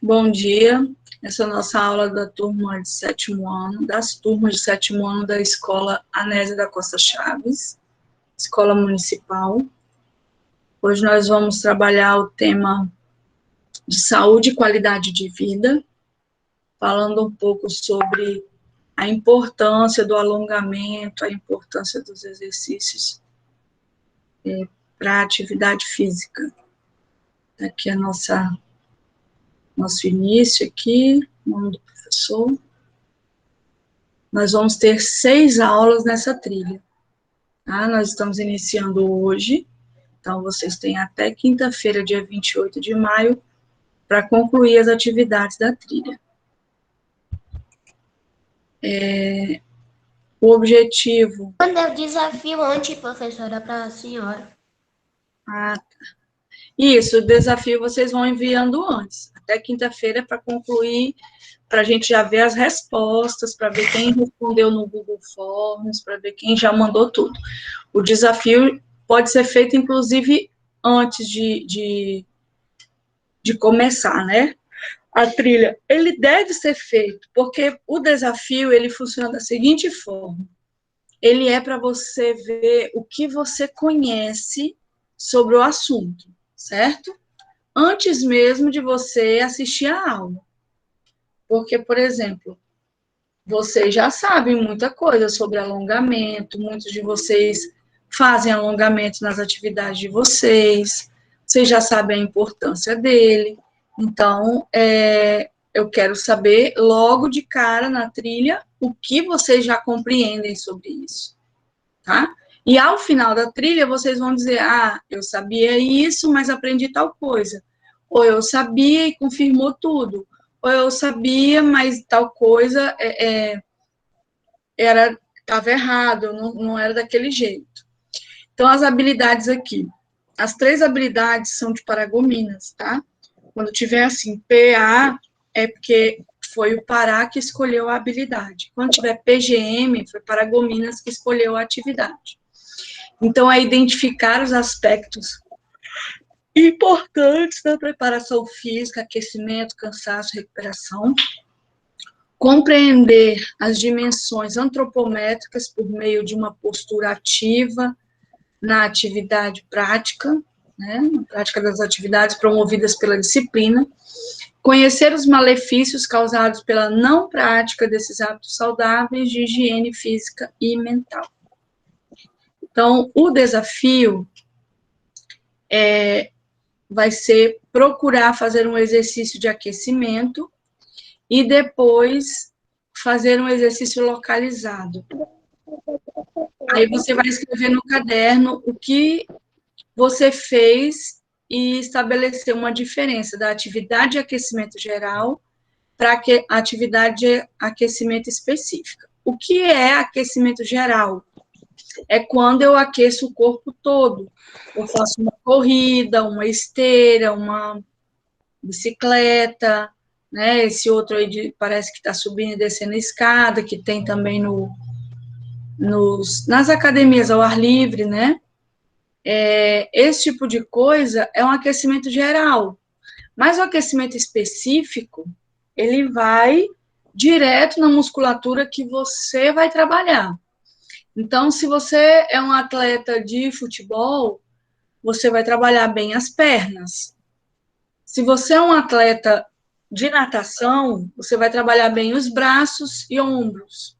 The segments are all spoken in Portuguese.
Bom dia, essa é a nossa aula da turma de sétimo ano, das turmas de sétimo ano da Escola Anésia da Costa Chaves, Escola Municipal. Hoje nós vamos trabalhar o tema de saúde e qualidade de vida, falando um pouco sobre a importância do alongamento, a importância dos exercícios para a atividade física. Aqui é nosso início aqui, nome do professor. Nós vamos ter 6 aulas nessa trilha, tá? Nós estamos iniciando hoje, então vocês têm até quinta-feira, dia 28 de maio, para concluir as atividades da trilha. O objetivo... Quando é o desafio antes, professora, para a senhora? Isso, o desafio vocês vão enviando antes, até quinta-feira, para concluir, para a gente já ver as respostas, para ver quem respondeu no Google Forms, para ver quem já mandou tudo. O desafio pode ser feito, inclusive, antes de começar, né? A trilha, ele deve ser feito, porque o desafio, ele funciona da seguinte forma: ele é para você ver o que você conhece sobre o assunto, certo? Antes mesmo de você assistir a aula. Porque, por exemplo, vocês já sabem muita coisa sobre alongamento, muitos de vocês fazem alongamento nas atividades de vocês já sabem a importância dele. Então, eu quero saber, logo de cara na trilha, o que vocês já compreendem sobre isso, tá? E ao final da trilha, vocês vão dizer, eu sabia isso, mas aprendi tal coisa. Ou eu sabia e confirmou tudo. Ou eu sabia, mas tal coisa estava errado, não era daquele jeito. Então, as habilidades aqui. As 3 habilidades são de Paragominas, tá? Quando tiver assim, PA, é porque foi o Pará que escolheu a habilidade. Quando tiver PGM, foi Paragominas que escolheu a atividade. Então, é identificar os aspectos importantes da preparação física, aquecimento, cansaço, recuperação, compreender as dimensões antropométricas por meio de uma postura ativa na atividade prática, né, na prática das atividades promovidas pela disciplina, conhecer os malefícios causados pela não prática desses hábitos saudáveis de higiene física e mental. Então, o desafio vai ser procurar fazer um exercício de aquecimento e depois fazer um exercício localizado. Aí você vai escrever no caderno o que você fez e estabelecer uma diferença da atividade de aquecimento geral para a atividade de aquecimento específica. O que é aquecimento geral? É quando eu aqueço o corpo todo. Eu faço uma corrida, uma esteira, uma bicicleta, né? Esse outro aí parece que está subindo e descendo a escada, que tem também nas academias ao ar livre, né? Esse tipo de coisa é um aquecimento geral. Mas o aquecimento específico, ele vai direto na musculatura que você vai trabalhar. Então, se você é um atleta de futebol, você vai trabalhar bem as pernas. Se você é um atleta de natação, você vai trabalhar bem os braços e ombros.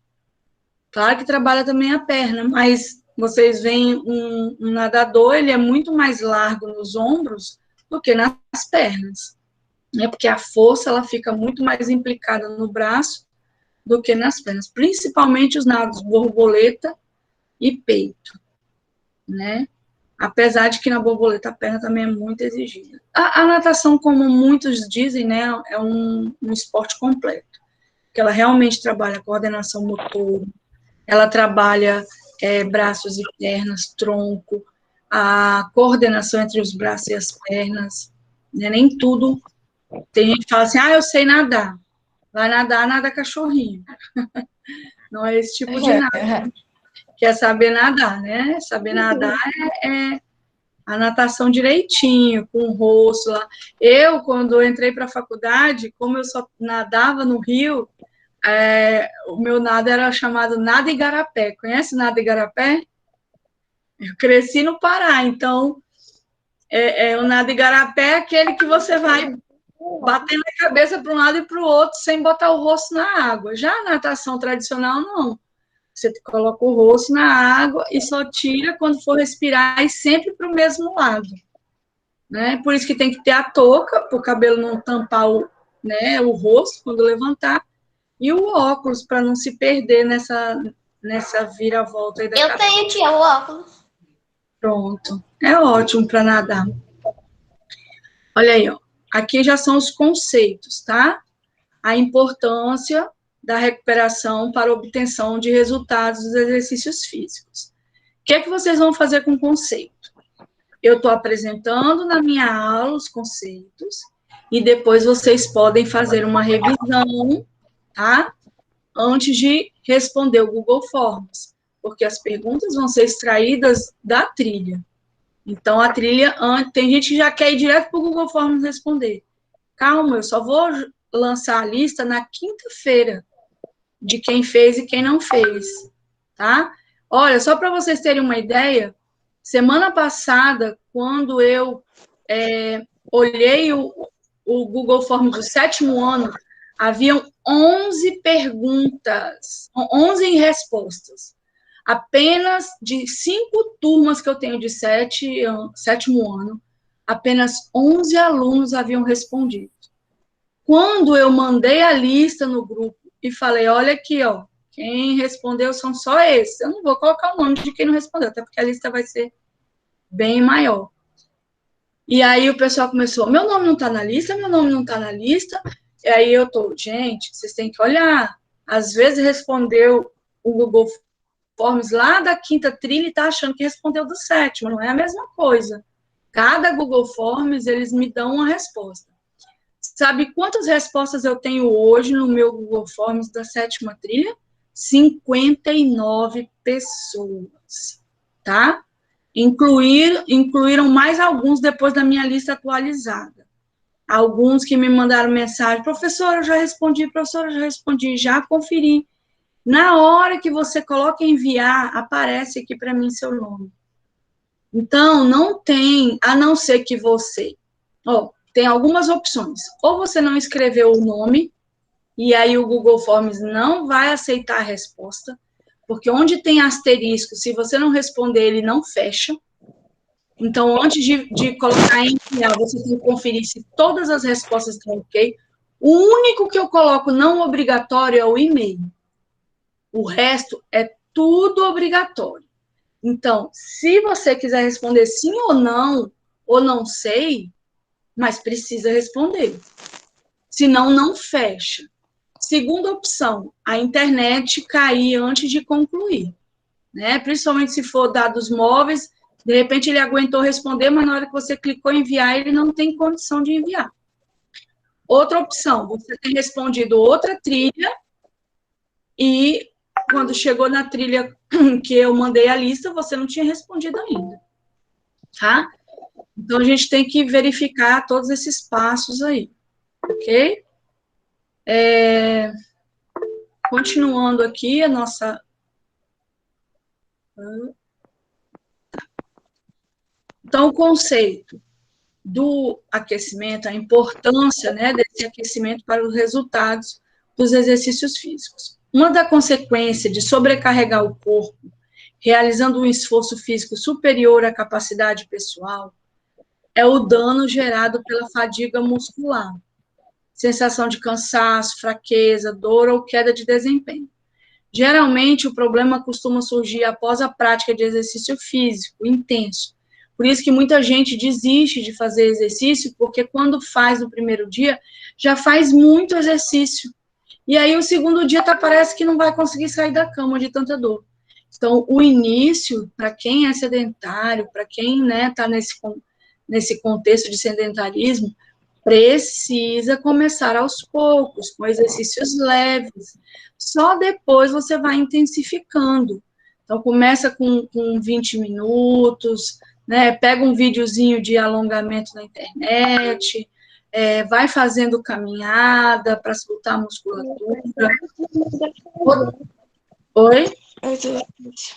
Claro que trabalha também a perna, mas vocês veem um nadador, ele é muito mais largo nos ombros do que nas pernas, né? Porque a força, ela fica muito mais implicada no braço do que nas pernas, principalmente os nados borboleta e peito, né? Apesar de que na borboleta a perna também é muito exigida. A natação, como muitos dizem, né, é um esporte completo, que ela realmente trabalha a coordenação motor, ela trabalha braços e pernas, tronco, a coordenação entre os braços e as pernas, né? Nem tudo. Tem gente que fala assim, eu sei nadar. Vai nadar, nada cachorrinho. Não é esse tipo de nada. Quer saber nadar, né? Saber nadar a natação direitinho, com o rosto lá. Eu, quando eu entrei para a faculdade, como eu só nadava no rio, o meu nado era chamado nado igarapé. Conhece o nado igarapé? Eu cresci no Pará, então o nado igarapé é aquele que você vai batendo a cabeça para um lado e para o outro sem botar o rosto na água. Já a natação tradicional, não. Você coloca o rosto na água e só tira quando for respirar e sempre para o mesmo lado. Né? Por isso que tem que ter a touca, para o cabelo não tampar o rosto quando levantar, e o óculos, para não se perder nessa viravolta aí da Eu tenho, tia, o óculos. Pronto. É ótimo para nadar. Olha aí, ó. Aqui já são os conceitos, tá? A importância da recuperação para obtenção de resultados dos exercícios físicos. O que é que vocês vão fazer com o conceito? Eu estou apresentando na minha aula os conceitos e depois vocês podem fazer uma revisão, tá? Antes de responder o Google Forms, porque as perguntas vão ser extraídas da trilha. Então, a trilha, tem gente que já quer ir direto para o Google Forms responder. Calma, eu só vou lançar a lista na quinta-feira de quem fez e quem não fez, tá? Olha, só para vocês terem uma ideia, semana passada, quando eu olhei o Google Forms do 7º ano, haviam 11 perguntas, 11 respostas. Apenas de 5 turmas que eu tenho de 7º ano, apenas 11 alunos haviam respondido. Quando eu mandei a lista no grupo e falei, olha aqui, ó, quem respondeu são só esses. Eu não vou colocar o nome de quem não respondeu, até porque a lista vai ser bem maior. E aí o pessoal começou, meu nome não está na lista, meu nome não está na lista. E aí eu tô, gente, vocês têm que olhar. Às vezes respondeu o Google Forms lá da quinta trilha e está achando que respondeu do 7º, não é a mesma coisa. Cada Google Forms, eles me dão uma resposta. Sabe quantas respostas eu tenho hoje no meu Google Forms da 7ª trilha? 59 pessoas, tá? Incluíram mais alguns depois da minha lista atualizada. Alguns que me mandaram mensagem, professora, eu já respondi, professora, eu já respondi, já conferi. Na hora que você coloca enviar, aparece aqui para mim seu nome. Então, não tem, a não ser que você... tem algumas opções. Ou você não escreveu o nome, e aí o Google Forms não vai aceitar a resposta, porque onde tem asterisco, se você não responder, ele não fecha. Então, antes de colocar em enviar, você tem que conferir se todas as respostas estão ok. O único que eu coloco não obrigatório é o e-mail. O resto é tudo obrigatório. Então, se você quiser responder sim ou não sei, mas precisa responder. Senão, não fecha. Segunda opção, a internet cair antes de concluir. Né? Principalmente se for dados móveis, de repente ele aguentou responder, mas na hora que você clicou em enviar, ele não tem condição de enviar. Outra opção, você tem respondido outra trilha e quando chegou na trilha que eu mandei a lista, você não tinha respondido ainda. Tá? Então, a gente tem que verificar todos esses passos aí. Ok? Continuando aqui a nossa... Então, o conceito do aquecimento, a importância, né, desse aquecimento para os resultados dos exercícios físicos. Uma da consequência de sobrecarregar o corpo, realizando um esforço físico superior à capacidade pessoal, é o dano gerado pela fadiga muscular, sensação de cansaço, fraqueza, dor ou queda de desempenho. Geralmente, o problema costuma surgir após a prática de exercício físico intenso. Por isso que muita gente desiste de fazer exercício, porque quando faz no primeiro dia, já faz muito exercício. E aí, o segundo dia, parece que não vai conseguir sair da cama de tanta dor. Então, o início, para quem é sedentário, para quem está nesse contexto de sedentarismo, precisa começar aos poucos, com exercícios leves. Só depois você vai intensificando. Então, começa com 20 minutos, né? Pega um videozinho de alongamento na internet, vai fazendo caminhada para soltar a musculatura. Oi? Exercício.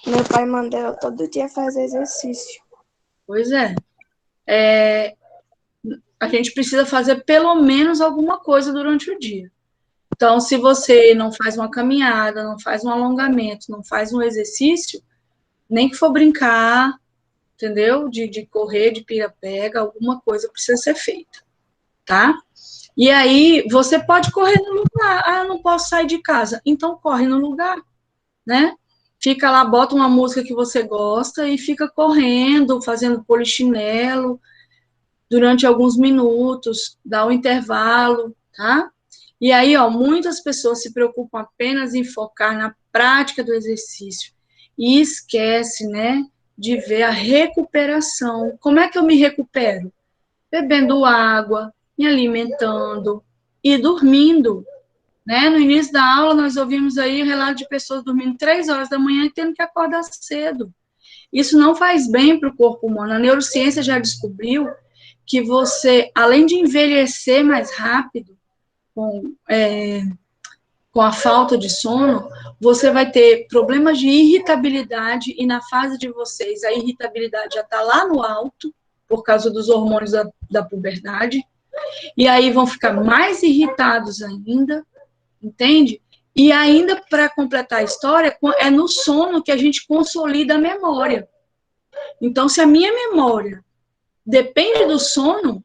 Meu pai manda eu todo dia fazer exercício. Pois é. A gente precisa fazer pelo menos alguma coisa durante o dia. Então, se você não faz uma caminhada, não faz um alongamento, não faz um exercício, nem que for brincar, entendeu? De correr, de pira-pega, alguma coisa precisa ser feita, tá? E aí, você pode correr no lugar. Ah, eu não posso sair de casa. Então, corre no lugar, né? Fica lá, bota uma música que você gosta e fica correndo, fazendo polichinelo durante alguns minutos, dá um intervalo, tá? E aí, ó, muitas pessoas se preocupam apenas em focar na prática do exercício e esquece, né, de ver a recuperação. Como é que eu me recupero? Bebendo água, me alimentando e dormindo, né? No início da aula, nós ouvimos aí o relato de pessoas dormindo 3 horas da manhã e tendo que acordar cedo. Isso não faz bem para o corpo humano. A neurociência já descobriu que você, além de envelhecer mais rápido, com a falta de sono, você vai ter problemas de irritabilidade, e na fase de vocês, a irritabilidade já está lá no alto, por causa dos hormônios da puberdade, e aí vão ficar mais irritados ainda, entende? E ainda, para completar a história, é no sono que a gente consolida a memória. Então, se a minha memória depende do sono,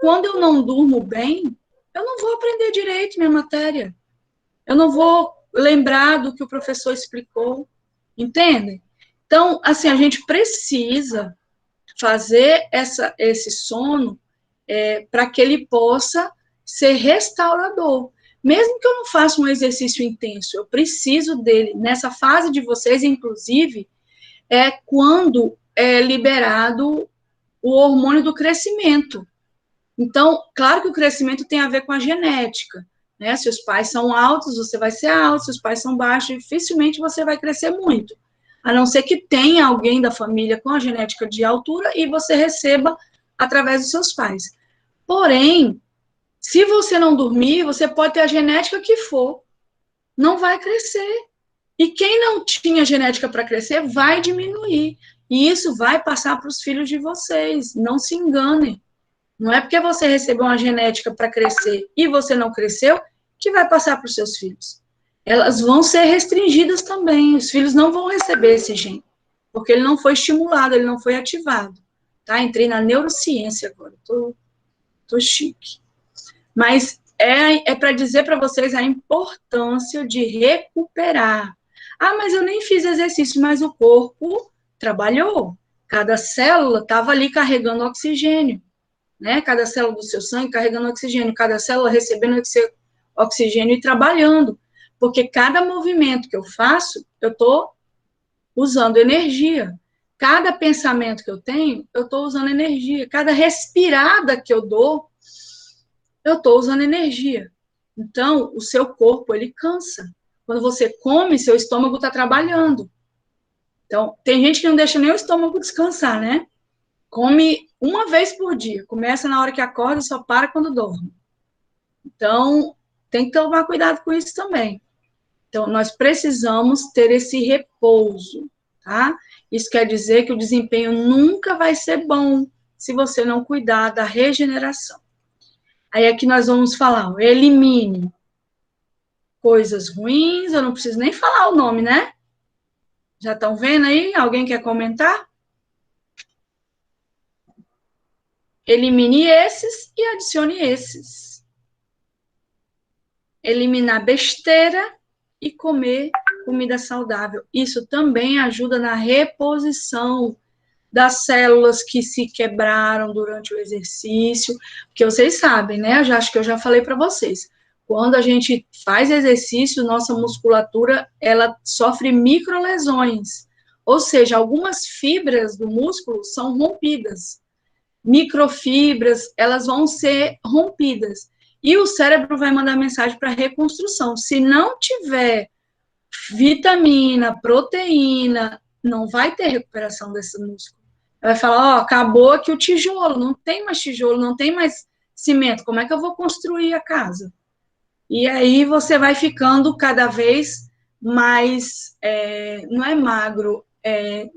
quando eu não durmo bem, eu não vou aprender direito minha matéria. Eu não vou lembrar do que o professor explicou, entende? Então, assim, a gente precisa fazer esse sono para que ele possa ser restaurador. Mesmo que eu não faça um exercício intenso, eu preciso dele. Nessa fase de vocês, inclusive, é quando é liberado o hormônio do crescimento. Então, claro que o crescimento tem a ver com a genética, né? Se os pais são altos, você vai ser alto, se os pais são baixos, dificilmente você vai crescer muito. A não ser que tenha alguém da família com a genética de altura e você receba através dos seus pais. Porém, se você não dormir, você pode ter a genética que for, não vai crescer. E quem não tinha genética para crescer vai diminuir. E isso vai passar para os filhos de vocês. Não se enganem. Não é porque você recebeu uma genética para crescer e você não cresceu que vai passar para os seus filhos. Elas vão ser restringidas também. Os filhos não vão receber esse gene, porque ele não foi estimulado, ele não foi ativado. Tá? Entrei na neurociência agora. Tô chique. Mas é para dizer para vocês a importância de recuperar. Ah, mas eu nem fiz exercício, mas o corpo trabalhou. Cada célula estava ali carregando oxigênio, né? Cada célula do seu sangue carregando oxigênio, cada célula recebendo oxigênio e trabalhando. Porque cada movimento que eu faço, eu estou usando energia. Cada pensamento que eu tenho, eu estou usando energia. Cada respirada que eu dou, eu estou usando energia. Então, o seu corpo, ele cansa. Quando você come, seu estômago está trabalhando. Então, tem gente que não deixa nem o estômago descansar, né? Come uma vez por dia. Começa na hora que acorda e só para quando dorme. Então, tem que tomar cuidado com isso também. Então, nós precisamos ter esse repouso, tá? Isso quer dizer que o desempenho nunca vai ser bom se você não cuidar da regeneração. Aí aqui nós vamos falar, elimine coisas ruins, eu não preciso nem falar o nome, né? Já estão vendo aí? Alguém quer comentar? Elimine esses e adicione esses. Eliminar besteira e comer comida saudável. Isso também ajuda na reposição das células que se quebraram durante o exercício, porque vocês sabem, né? Acho que eu já falei para vocês. Quando a gente faz exercício, nossa musculatura, ela sofre microlesões, ou seja, algumas fibras do músculo são rompidas. Microfibras, elas vão ser rompidas. E o cérebro vai mandar mensagem para reconstrução. Se não tiver vitamina, proteína, não vai ter recuperação desse músculo. Vai falar, ó, acabou aqui o tijolo, não tem mais tijolo, não tem mais cimento, como é que eu vou construir a casa? E aí você vai ficando cada vez mais, não é magro,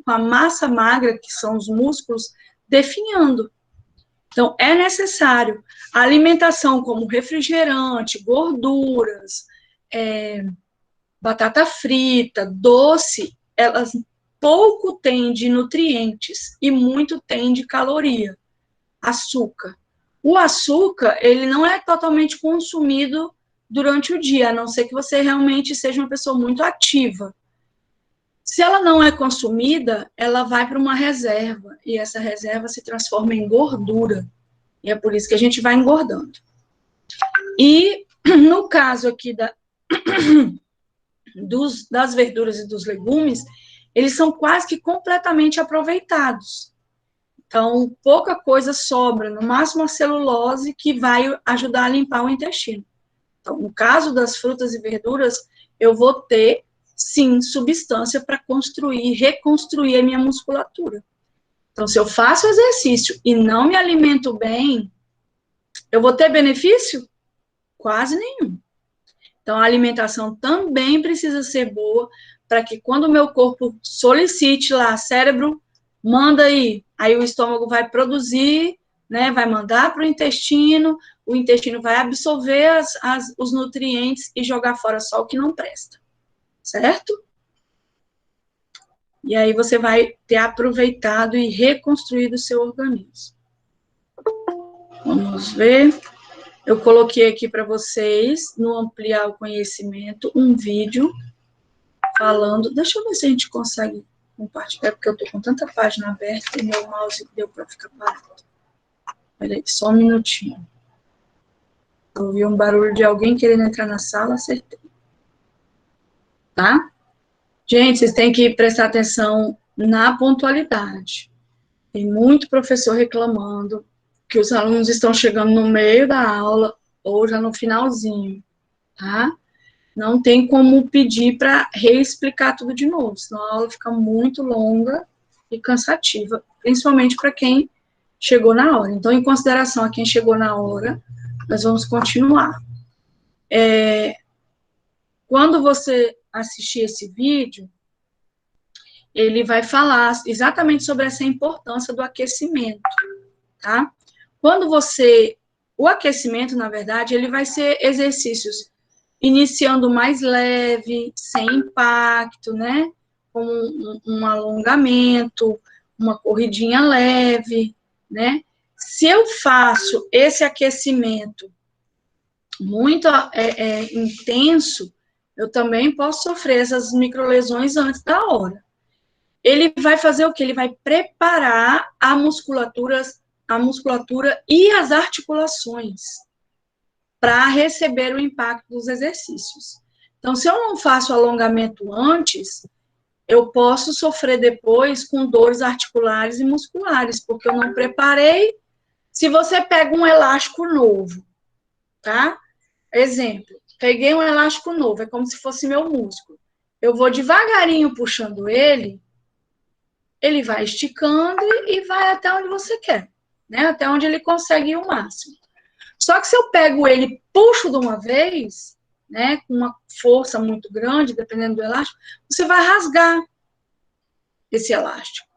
com a massa magra, que são os músculos, definhando. Então, é necessário a alimentação como refrigerante, gorduras, batata frita, doce, elas pouco têm de nutrientes e muito têm de caloria. Açúcar. O açúcar, ele não é totalmente consumido durante o dia, a não ser que você realmente seja uma pessoa muito ativa. Se ela não é consumida, ela vai para uma reserva, e essa reserva se transforma em gordura. E é por isso que a gente vai engordando. E no caso aqui das verduras e dos legumes, eles são quase que completamente aproveitados. Então, pouca coisa sobra, no máximo a celulose, que vai ajudar a limpar o intestino. Então, no caso das frutas e verduras, eu vou ter, sim, substância para construir, reconstruir a minha musculatura. Então, se eu faço exercício e não me alimento bem, eu vou ter benefício? Quase nenhum. Então, a alimentação também precisa ser boa para que quando o meu corpo solicite lá, cérebro, manda aí o estômago vai produzir, né, vai mandar para o intestino vai absorver os nutrientes e jogar fora só o que não presta, certo? E aí você vai ter aproveitado e reconstruído o seu organismo. Vamos ver. Eu coloquei aqui para vocês, no Ampliar o Conhecimento, um vídeo falando. Deixa eu ver se a gente consegue compartilhar, porque eu estou com tanta página aberta e meu mouse deu para ficar parado. Peraí, só um minutinho. Eu ouvi um barulho de alguém querendo entrar na sala, acertei. Tá? Gente, vocês têm que prestar atenção na pontualidade. Tem muito professor reclamando que os alunos estão chegando no meio da aula ou já no finalzinho, tá? Não tem como pedir para reexplicar tudo de novo, senão a aula fica muito longa e cansativa, principalmente para quem chegou na hora. Então, em consideração a quem chegou na hora, nós vamos continuar. Quando você assistir esse vídeo, ele vai falar exatamente sobre essa importância do aquecimento, tá? O aquecimento, na verdade, ele vai ser exercícios iniciando mais leve, sem impacto, né? Como um alongamento, uma corridinha leve, né? Se eu faço esse aquecimento muito intenso, eu também posso sofrer essas microlesões antes da hora. Ele vai fazer o quê? Ele vai preparar a musculatura e as articulações para receber o impacto dos exercícios. Então, se eu não faço alongamento antes, eu posso sofrer depois com dores articulares e musculares, porque eu não preparei. Se você pega um elástico novo, tá? Exemplo, peguei um elástico novo, é como se fosse meu músculo. Eu vou devagarinho puxando ele vai esticando e vai até onde você quer, né? Até onde ele consegue ir o máximo. Só que se eu pego ele e puxo de uma vez, né, com uma força muito grande, dependendo do elástico, você vai rasgar esse elástico.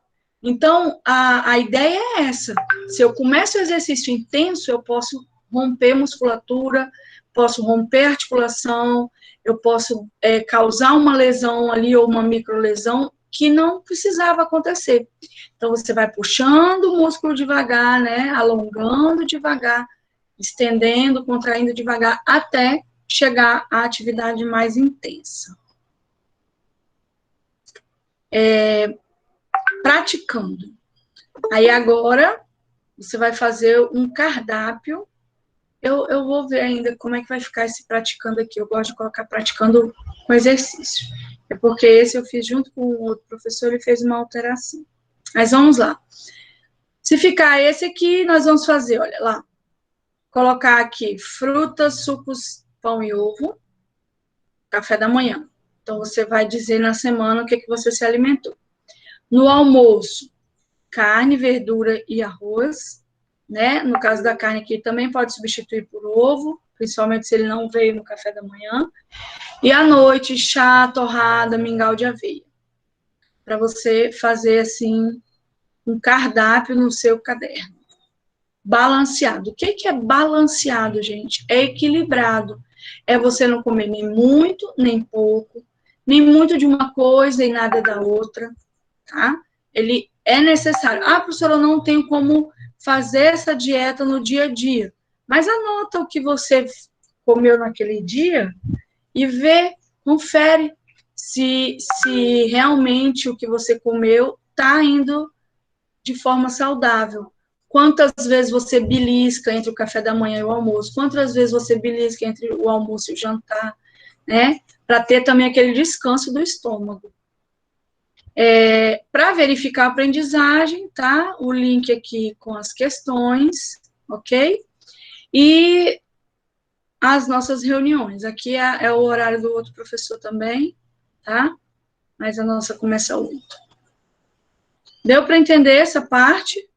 Então, a ideia é essa. Se eu começo o exercício intenso, eu posso romper musculatura, posso romper articulação, eu posso causar uma lesão ali ou uma microlesão que não precisava acontecer. Então, você vai puxando o músculo devagar, né, alongando devagar, estendendo, contraindo devagar, até chegar à atividade mais intensa. Praticando. Aí agora, você vai fazer um cardápio. Eu vou ver ainda como é que vai ficar esse praticando aqui. Eu gosto de colocar praticando com exercício. É porque esse eu fiz junto com o outro professor, ele fez uma alteração. Mas vamos lá. Se ficar esse aqui, nós vamos fazer, olha lá. Colocar aqui frutas, sucos, pão e ovo, café da manhã. Então, você vai dizer na semana o que você se alimentou. No almoço, carne, verdura e arroz, né? No caso da carne aqui, também pode substituir por ovo, principalmente se ele não veio no café da manhã. E à noite, chá, torrada, mingau de aveia. Para você fazer, assim, um cardápio no seu caderno. Balanceado. O que é balanceado, gente? É equilibrado. É você não comer nem muito, nem pouco, nem muito de uma coisa e nada da outra, tá? Ele é necessário. Ah, professora, eu não tenho como fazer essa dieta no dia a dia. Mas anota o que você comeu naquele dia e vê, confere se realmente o que você comeu está indo de forma saudável. Quantas vezes você belisca entre o café da manhã e o almoço? Quantas vezes você belisca entre o almoço e o jantar? Né? Para ter também aquele descanso do estômago. Para verificar a aprendizagem, tá? O link aqui com as questões, ok? E as nossas reuniões. Aqui é o horário do outro professor também, tá? Mas a nossa começa 8. Deu para entender essa parte?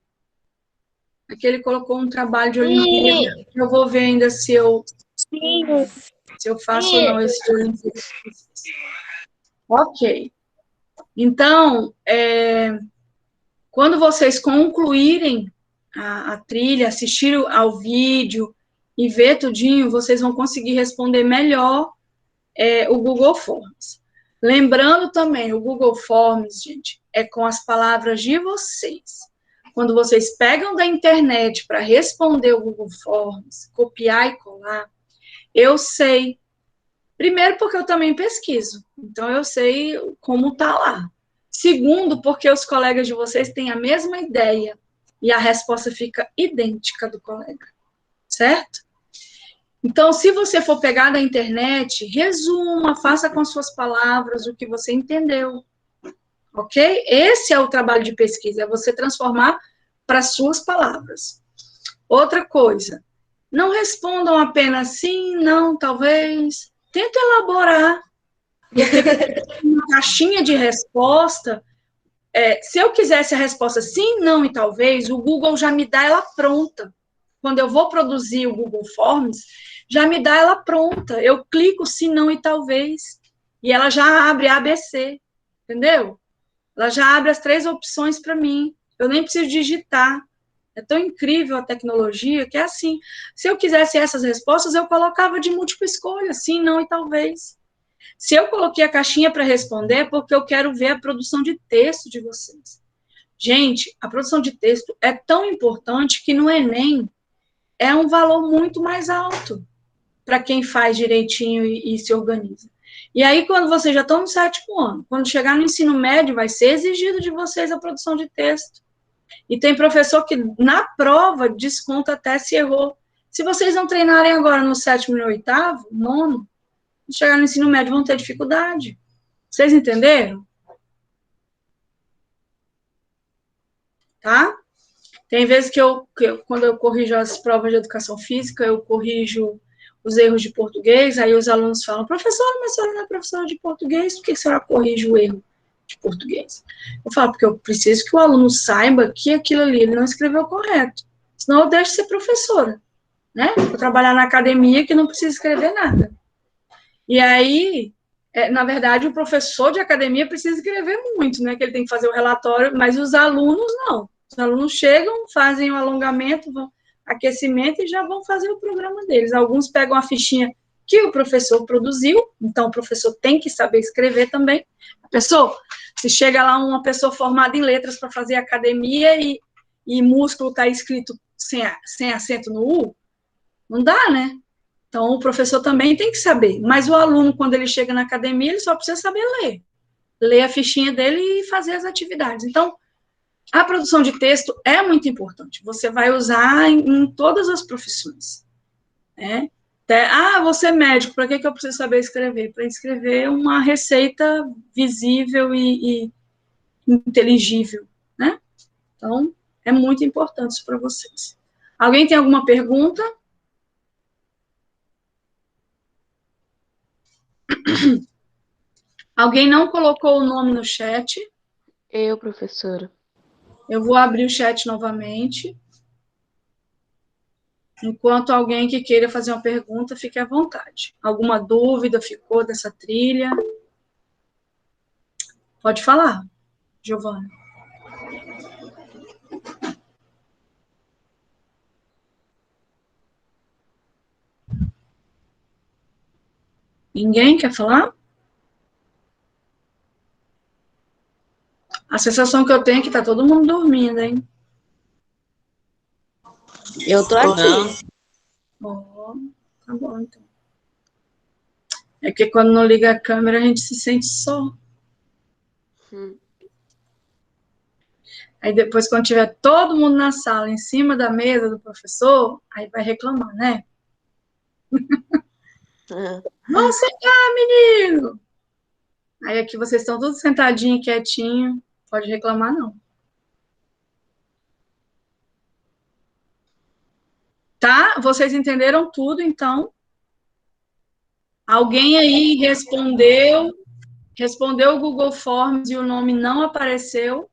Aqui ele colocou um trabalho de Olimpíada. Eu vou ver ainda se eu faço ou não esse de Olimpíada. Ok. Então, quando vocês concluírem a trilha, assistir ao vídeo e ver tudinho, vocês vão conseguir responder melhor o Google Forms. Lembrando também, o Google Forms, gente, é com as palavras de vocês. Quando vocês pegam da internet para responder o Google Forms, copiar e colar, eu sei. Primeiro, porque eu também pesquiso. Então, eu sei como está lá. Segundo, porque os colegas de vocês têm a mesma ideia e a resposta fica idêntica do colega. Certo? Então, se você for pegar da internet, resuma, faça com suas palavras o que você entendeu. Ok? Esse é o trabalho de pesquisa, é você transformar para suas palavras. Outra coisa, não respondam apenas sim, não, talvez. Tenta elaborar. Uma caixinha de resposta. Se eu quisesse a resposta sim, não e talvez, o Google já me dá ela pronta. Quando eu vou produzir o Google Forms, já me dá ela pronta. Eu clico sim, não e talvez. E ela já abre ABC. Entendeu? Ela já abre as 3 opções para mim. Eu nem preciso digitar. É tão incrível a tecnologia que é assim. Se eu quisesse essas respostas, eu colocava de múltipla escolha, sim, não e talvez. Se eu coloquei a caixinha para responder, é porque eu quero ver a produção de texto de vocês. Gente, a produção de texto é tão importante que no Enem é um valor muito mais alto para quem faz direitinho e se organiza. E aí, quando vocês já estão no 7º ano, quando chegar no ensino médio, vai ser exigido de vocês a produção de texto. E tem professor que, na prova, desconta até se errou. Se vocês não treinarem agora no 7º e 8º, 9º, chegar no ensino médio vão ter dificuldade. Vocês entenderam? Tá? Tem vezes que quando eu corrijo as provas de educação física, eu corrijo os erros de português, aí os alunos falam, professora, mas a senhora não é professora de português, por que a senhora corrige o erro de português? Eu falo, porque eu preciso que o aluno saiba que aquilo ali ele não escreveu correto, senão eu deixo de ser professora, né? Vou trabalhar na academia que não precisa escrever nada. E aí, na verdade, o professor de academia precisa escrever muito, né? Que ele tem que fazer o relatório, mas os alunos não. Os alunos chegam, fazem o alongamento, aquecimento e já vão fazer o programa deles. Alguns pegam a fichinha que o professor produziu, então o professor tem que saber escrever também. Professor, se chega lá uma pessoa formada em letras para fazer academia e músculo está escrito sem acento no U, não dá, né? Então, o professor também tem que saber. Mas o aluno, quando ele chega na academia, ele só precisa saber ler. Ler a fichinha dele e fazer as atividades. Então, a produção de texto é muito importante. Você vai usar em todas as profissões. Né? Você é médico, para que eu preciso saber escrever? Para escrever uma receita visível e inteligível. Né? Então, é muito importante isso para vocês. Alguém tem alguma pergunta? Alguém não colocou o nome no chat? Eu, professora. Eu vou abrir o chat novamente. Enquanto alguém que queira fazer uma pergunta, fique à vontade. Alguma dúvida ficou dessa trilha? Pode falar, Giovana. Ninguém quer falar? A sensação que eu tenho é que tá todo mundo dormindo, hein? Eu tô aqui. Oh, tá bom, então. É porque quando não liga a câmera, a gente se sente só. Aí depois, quando tiver todo mundo na sala, em cima da mesa do professor, aí vai reclamar, né? Vamos sentar, menino! Aí aqui vocês estão todos sentadinhos, quietinho. Pode reclamar, não. Tá? Vocês entenderam tudo, então? Alguém aí respondeu o Google Forms e o nome não apareceu?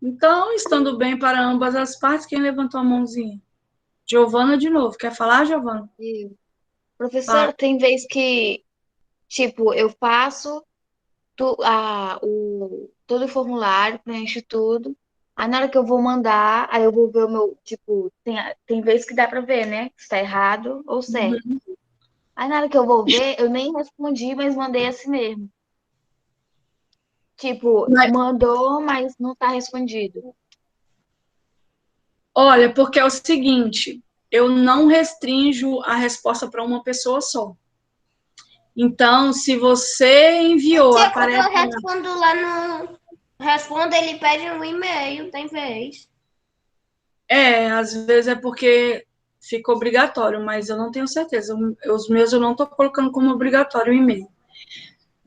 Então, estando bem para ambas as partes, quem levantou a mãozinha? Giovana de novo. Quer falar, Giovana? Professora, tem vez que, tipo, eu faço todo o formulário, preencho tudo. Aí na hora que eu vou mandar, aí eu vou ver o meu, tipo, tem vez que dá pra ver, né? Se tá errado ou certo. Aí na hora que eu vou ver, eu nem respondi, mas mandei assim mesmo. Tipo, mandou, mas não tá respondido. Olha, porque é o seguinte, eu não restringo a resposta para uma pessoa só. Então, se você enviou, Quando aparece eu respondo lá no... Respondo, ele pede um e-mail, tem vez. às vezes é porque fica obrigatório, mas eu não tenho certeza. Os meus eu não estou colocando como obrigatório o e-mail.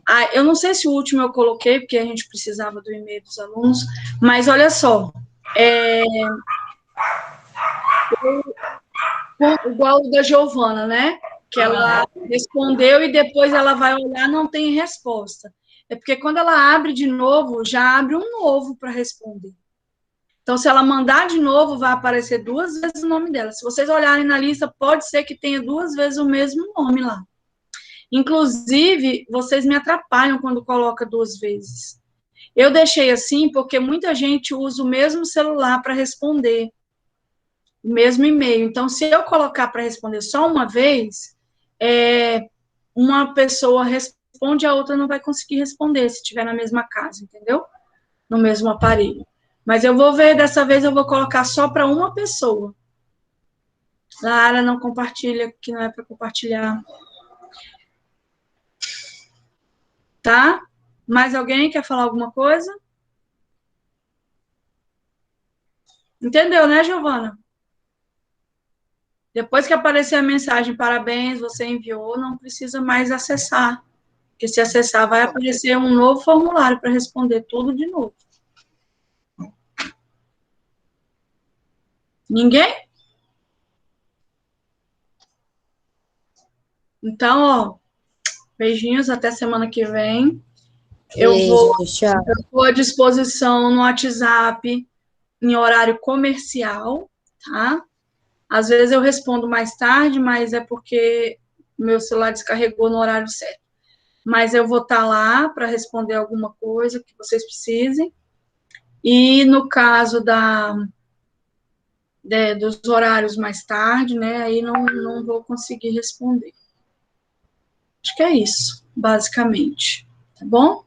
Ah, eu não sei se o último eu coloquei, porque a gente precisava do e-mail dos alunos, mas olha só, igual o da Giovana, né? Que ela respondeu e depois ela vai olhar, não tem resposta. É porque quando ela abre de novo, já abre um novo para responder. Então, se ela mandar de novo, vai aparecer 2 vezes o nome dela. Se vocês olharem na lista, pode ser que tenha 2 vezes o mesmo nome lá. Inclusive, vocês me atrapalham quando coloca 2 vezes. Eu deixei assim porque muita gente usa o mesmo celular para responder, o mesmo e-mail. Então, se eu colocar para responder só uma vez, uma pessoa responde, a outra não vai conseguir responder se estiver na mesma casa, entendeu? No mesmo aparelho. Mas eu vou ver, dessa vez eu vou colocar só para uma pessoa. Lara, não compartilha, que não é para compartilhar. Tá? Mais alguém quer falar alguma coisa? Entendeu, né, Giovana? Depois que aparecer a mensagem, parabéns, você enviou, não precisa mais acessar. Porque se acessar, vai aparecer um novo formulário para responder tudo de novo. Ninguém? Então, ó, beijinhos, até semana que vem. Eu vou à disposição no WhatsApp em horário comercial, tá? Às vezes eu respondo mais tarde, mas é porque meu celular descarregou no horário certo. Mas eu vou estar lá para responder alguma coisa que vocês precisem. E no caso dos horários mais tarde, né, aí não vou conseguir responder. Acho que é isso, basicamente, tá bom?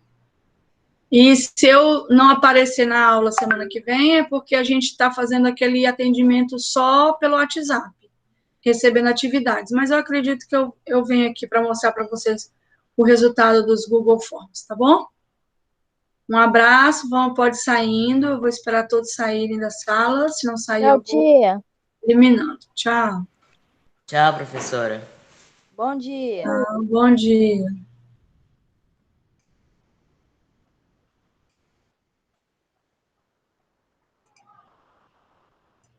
E se eu não aparecer na aula semana que vem, é porque a gente está fazendo aquele atendimento só pelo WhatsApp, recebendo atividades. Mas eu acredito que eu venho aqui para mostrar para vocês o resultado dos Google Forms, tá bom? Um abraço, pode saindo, eu vou esperar todos saírem da sala, se não sair eu vou eliminando. Tchau. Tchau, professora. Bom dia. Bom dia.